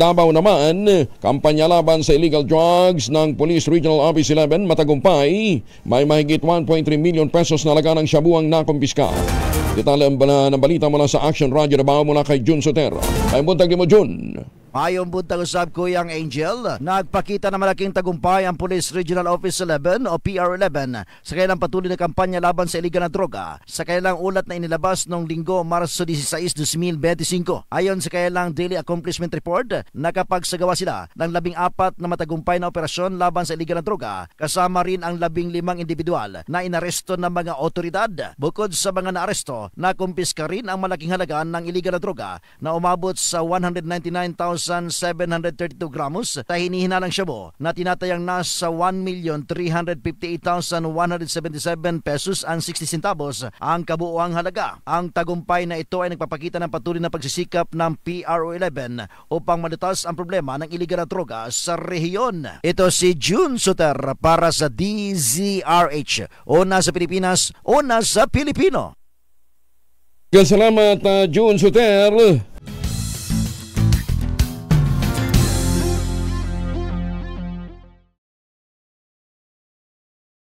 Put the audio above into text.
Davao naman, kampanya laban sa illegal drugs ng Police Regional Office 11 matagumpay. May mahigit 1.3 million pesos na laga ng shabu ang nakumpiska. Detalye ng balita mula sa Action Radio Davao mula kay Jun Sotero. Ay buntag mo Jun. Mayong buntag usab Kuyang Angel, nagpakita na malaking tagumpay ang Police Regional Office 11 o PR11 sa kailang patuloy na kampanya laban sa iligal na droga sa kailang ulat na inilabas noong Linggo, Marso 16, 2025. Ayon sa kailang Daily Accomplishment Report, nakapagsagawa sila ng 14 na matagumpay na operasyon laban sa iligal na droga, kasama rin ang 15 individual na inaresto ng mga otoridad. Bukod sa mga naaresto, nakumpiska rin ang malaking halaga ng iligal na droga na umabot sa 199,732 gramos sa hinihinalang shabu na tinatayang nasa 1,358,177 pesos ang 60 centavos ang kabuuang halaga. Ang tagumpay na ito ay nagpapakita ng patuloy na pagsisikap ng PRO11 upang malutas ang problema ng iligal na droga sa rehiyon. Ito si Jun Soter para sa DZRH. Una sa Pilipinas, una sa Pilipino. Salamat Jun Soter.